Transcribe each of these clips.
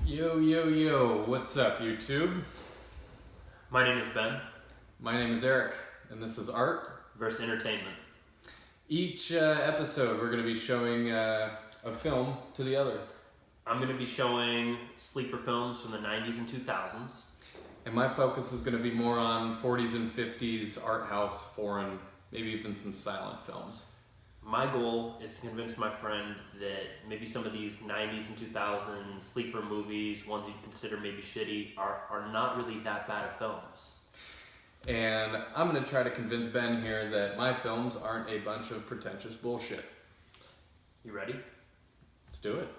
Yo, what's up, YouTube? My name is Ben. My name is Eric, and this is Art Versus Entertainment. Each episode, we're going to be showing a film to the other. I'm going to be showing sleeper films from the 90s and 2000s. And my focus is going to be more on 40s and 50s art house, foreign, maybe even some silent films. My goal is to convince my friend that maybe some of these 90s and 2000s sleeper movies, ones you consider maybe shitty, are not really that bad of films. And I'm going to try to convince Ben here that my films aren't a bunch of pretentious bullshit. You ready? Let's do it.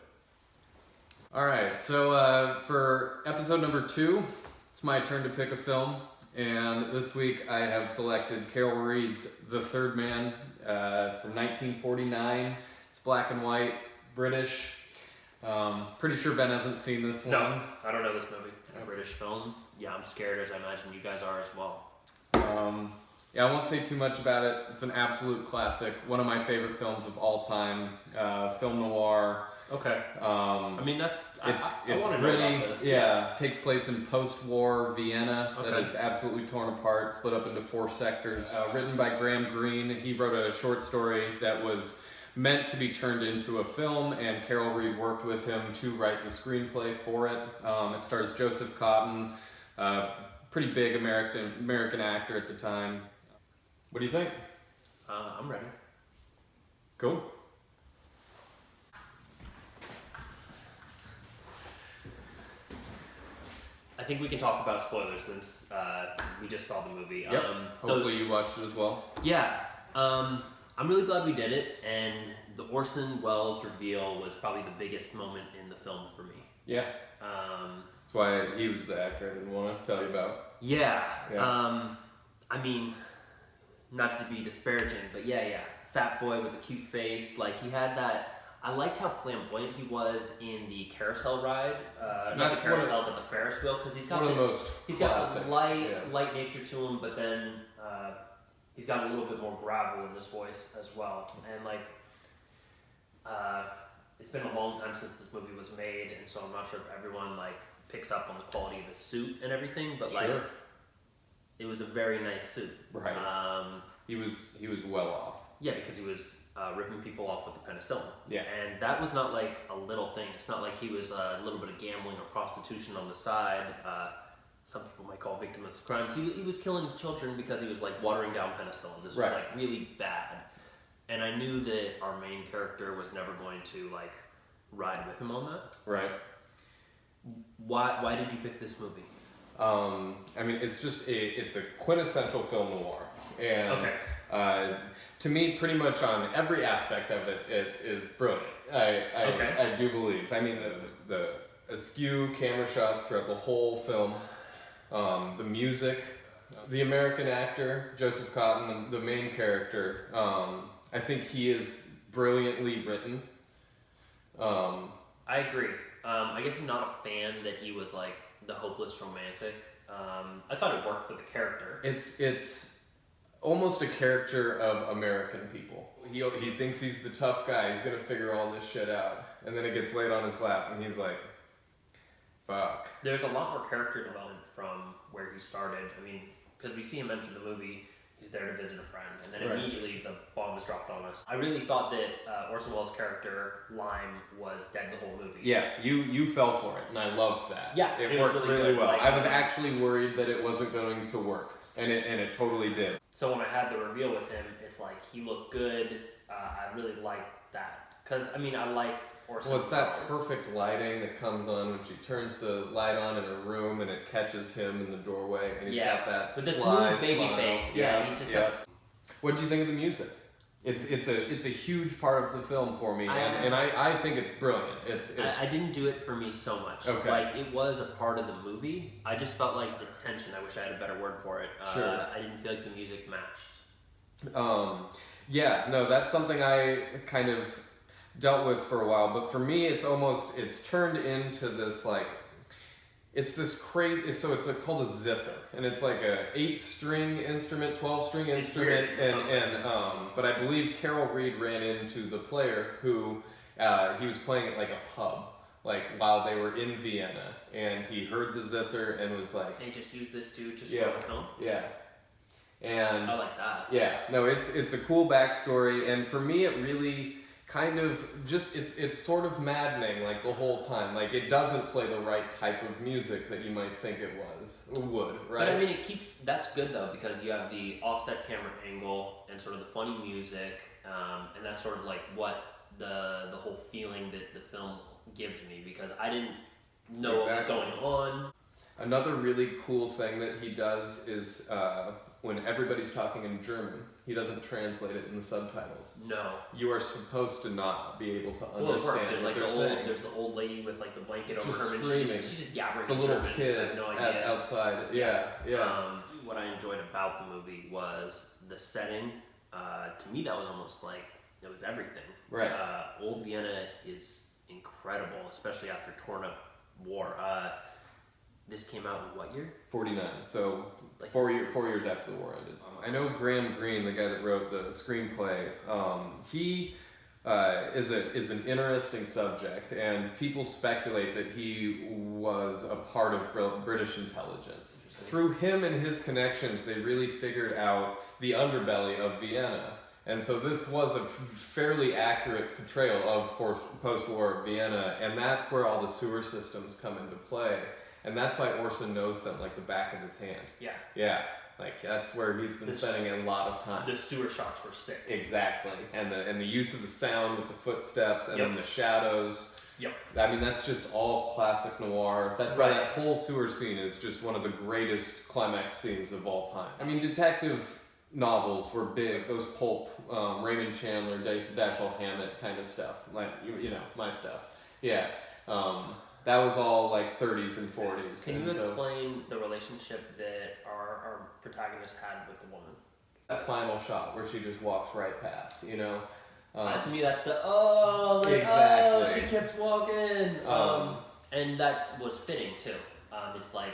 Alright, so for episode number 2, it's my turn to pick a film. And this week I have selected Carol Reed's The Third Man from 1949. It's black and white, British. Pretty sure Ben hasn't seen this one. No, I don't know this movie. A British film. Yeah, I'm scared, as I imagine you guys are as well. Yeah, I won't say too much about it. It's an absolute classic. One of my favorite films of all time. Film noir. Okay. I mean, it's I gritty. Yeah, takes place in post-war Vienna. Okay. That is absolutely torn apart, split up into 4 sectors. Written by Graham Greene. He wrote a short story that was meant to be turned into a film, and Carol Reed worked with him to write the screenplay for it. It stars Joseph Cotten, pretty big American actor at the time. What do you think? I'm ready. Cool. I think we can talk about spoilers since we just saw the movie. Yep. Hopefully you watched it as well. Yeah. I'm really glad we did it, and the Orson Welles reveal was probably the biggest moment in the film for me. Yeah. That's why he was the actor I didn't want to tell you about. Yeah. Yeah. I mean, not to be disparaging, but yeah. Fat boy with a cute face. Like, he had that... I liked how flamboyant he was in the carousel ride. Not the carousel, but the Ferris wheel, because he's got a light nature to him, but then he's got a little bit more gravel in his voice as well. And it's been a long time since this movie was made, and so I'm not sure if everyone picks up on the quality of his suit and everything, but Sure. it was a very nice suit. Right. He was well off. Yeah, because he was ripping people off with the penicillin. Yeah. And that was not a little thing. It's not like he was a little bit of gambling or prostitution on the side. Some people might call victimless crimes. He was killing children because he was watering down penicillin. This was really bad. And I knew that our main character was never going to ride with him on that. Right. Why did you pick this movie? I mean, it's just it's a quintessential film noir. And Okay. To me, pretty much on every aspect of it, it is brilliant. I do believe. I mean, the askew camera shots throughout the whole film, the music, the American actor, Joseph Cotten, the main character, I think he is brilliantly written. I agree. I guess I'm not a fan that he was the hopeless romantic. I thought it worked for the character. It's almost a character of American people. He thinks he's the tough guy. He's gonna figure all this shit out, and then it gets laid on his lap, and he's like, "Fuck." There's a lot more character development from where he started. I mean, because we see him enter the movie, he's there to visit a friend, and then immediately the bomb was dropped on us. I really thought that Orson Welles' character Lime was dead the whole movie. Yeah, you fell for it, and I loved that. Yeah, it worked really well. I was actually worried that it wasn't going to work, and it totally did. So when I had the reveal with him, it's he looked good. I really liked that. Because, I mean, I like Orson Welles. Well, it's that perfect lighting that comes on when she turns the light on in her room and it catches him in the doorway, and he's got that with the sly smooth baby smile. face. Yeah, he's just What did you think of the music? It's a huge part of the film for me, and I think it's brilliant. I didn't do it for me so much. Okay. It was a part of the movie. I just felt the tension. I wish I had a better word for it. Sure. I didn't feel like the music matched. Yeah, no, that's something I kind of dealt with for a while, but for me, it's turned into this it's this crazy. It's called a zither, and it's like a 8-string instrument, 12-string instrument, but I believe Carol Reed ran into the player who he was playing at a pub like while they were in Vienna, and he heard the zither and was like, They just used this to Yeah. start the film. yeah. And I like that. yeah, no, it's a cool backstory, and for me, it really kind of just it's sort of maddening like the whole time. Like it doesn't play the right type of music that you might think it would, right? But I mean, that's good though, because you have the offset camera angle and sort of the funny music, and that's sort of like what the whole feeling that the film gives me, because I didn't know Exactly. what was going on. Another really cool thing that he does is when everybody's talking in German, he doesn't translate it in the subtitles. No. You are supposed to not be able to Well, it worked. understand There's what like they're saying. there's the old lady with like the blanket over Just her, and screaming. she's just yabbering. The in little German. I kid have no idea. outside. Yeah. What I enjoyed about the movie was the setting. To me, that was almost like it was everything. Right. Old Vienna is incredible, especially after torn up war. This came out in what year? 49. So Like 4 years after the war ended. I know Graham Greene, the guy that wrote the screenplay. He is an interesting subject, and people speculate that he was a part of British intelligence. Through him and his connections, they really figured out the underbelly of Vienna. And so this was a fairly accurate portrayal of post-war Vienna, and that's where all the sewer systems come into play. And that's why Orson knows them like the back of his hand. Yeah. Yeah, like that's where he's been spending a lot of time. The sewer shots were sick. Exactly, and the use of the sound with the footsteps and Yep. then the shadows. Yep. I mean, that's just all classic noir. That's why that whole sewer scene is just one of the greatest climax scenes of all time. I mean, detective novels were big. Those pulp, Raymond Chandler, Dashiell Hammett kind of stuff. Like you know, my stuff. Yeah. That was all like 30s and 40s. Can and you so explain the relationship that our protagonist had with the woman? that final shot where she just walks right past, you know? To me, that's the Exactly. she kept walking, and that was fitting too. It's like,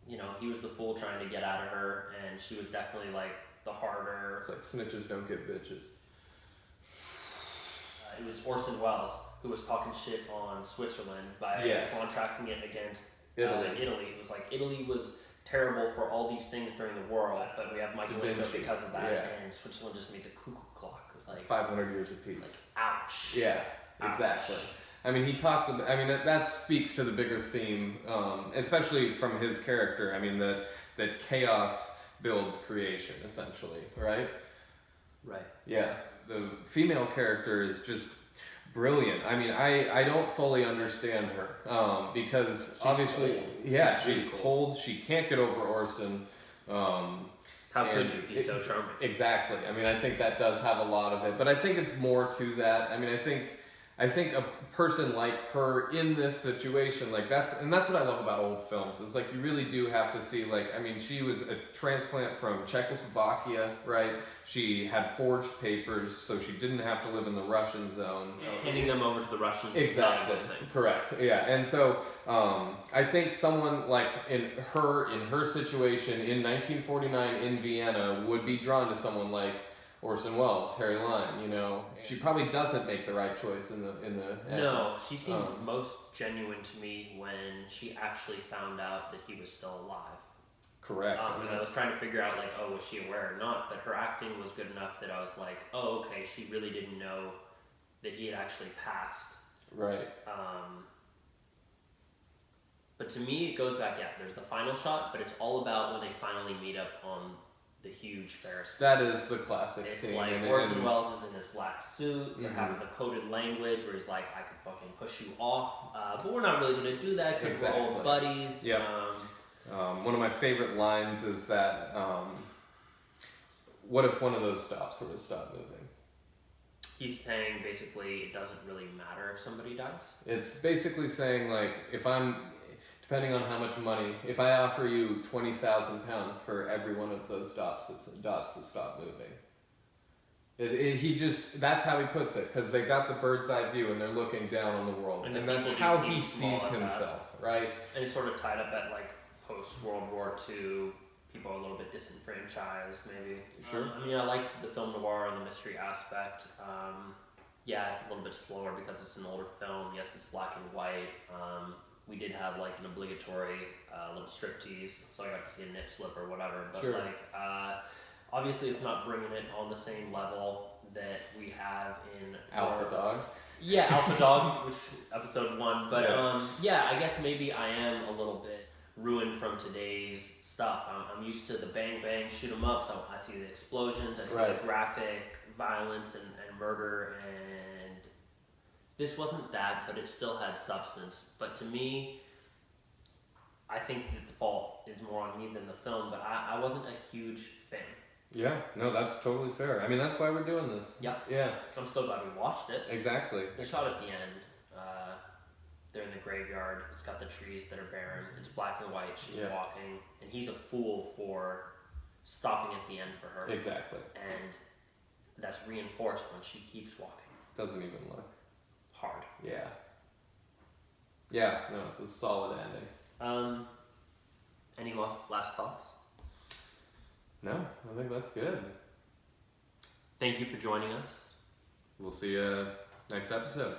you know, he was the fool trying to get out of her, and she was definitely like the harder. It's like snitches don't get bitches. It was Orson Welles who was talking shit on Switzerland by contrasting it against Italy. Italy. It was like Italy was terrible for all these things during the war, but we have Michelangelo Vinci. because of that, Yeah. and Switzerland just made the cuckoo clock. It's like 500 years of peace. it's like ouch. Yeah, exactly. I mean, he talks about, I mean, that speaks to the bigger theme, especially from his character. I mean, that chaos builds creation, essentially, right? Right. Yeah. The female character is just brilliant. I mean, I don't fully understand her, because She's obviously, cold. yeah, She's she's cold. cold. She can't get over Orson. How could And you? He's so charming. Exactly. I mean, I think that does have a lot of it, but I think it's more to that. I mean, I think a person like her in this situation, like that's what I love about old films. It's like you really do have to see, like, I mean, she was a transplant from Czechoslovakia, right? She had forged papers, so she didn't have to live in the Russian zone. Handing them over to the Russians is not a Exactly. good thing. Correct. Yeah. And so I think someone like in her situation in 1949 in Vienna would be drawn to someone like Orson Welles, Harry Lime. You know, she probably doesn't make the right choice in the end. No, she seemed most genuine to me when she actually found out that he was still alive. Correct. And I was trying to figure out, like, oh, was she aware or not? But her acting was good enough that I was like, oh, okay, she really didn't know that he had actually passed. Right. But to me, it goes back, there's the final shot, but it's all about when they finally meet up on the huge Ferris wheel. That is the classic It's scene. like and- Orson and- Welles is in his black suit. They're Mhm. having the coded language where he's like, I could fucking push you off. But we're not really going to do that because we're Exactly. old buddies. Yep. One of my favorite lines is that, what if one of those stops were to stop moving? He's saying basically it doesn't really matter if somebody dies. It's basically saying, like, depending on how much money, if I offer you £20,000 for every one of those dots that stop moving. That's how he puts it, because they got the bird's eye view and they're looking down on the world. And And the that's people how do he seem small sees at that. himself, right? And it's sort of tied up at like post World War II. People are a little bit disenfranchised, maybe. Sure. I mean, I like the film noir and the mystery aspect. yeah, it's a little bit slower because it's an older film. Yes, it's black and white. We did have like an obligatory little striptease, so I got to see a nip slip or whatever. But Sure. like, obviously, it's not bringing it on the same level that we have in Alpha Dog. Yeah, Alpha Dog, which episode 1. But Yeah. I guess maybe I am a little bit ruined from today's stuff. I'm used to the bang bang shoot 'em up, so I see the explosions, I see Right. the graphic violence and murder, and this wasn't that, but it still had substance. But to me, I think that the fault is more on me than the film, but I wasn't a huge fan. Yeah, no, that's totally fair. I mean, that's why we're doing this. Yeah. Yeah, So I'm still glad we watched it. exactly. The shot at the end, they're in the graveyard. It's got the trees that are barren. It's black and white. She's Yeah. walking, and he's a fool for stopping at the end for her. Exactly. And that's reinforced when she keeps walking Doesn't even look. hard. Yeah. Yeah, no, it's a solid ending. Any last thoughts? No, I think that's good. Thank you for joining us. We'll see you next episode.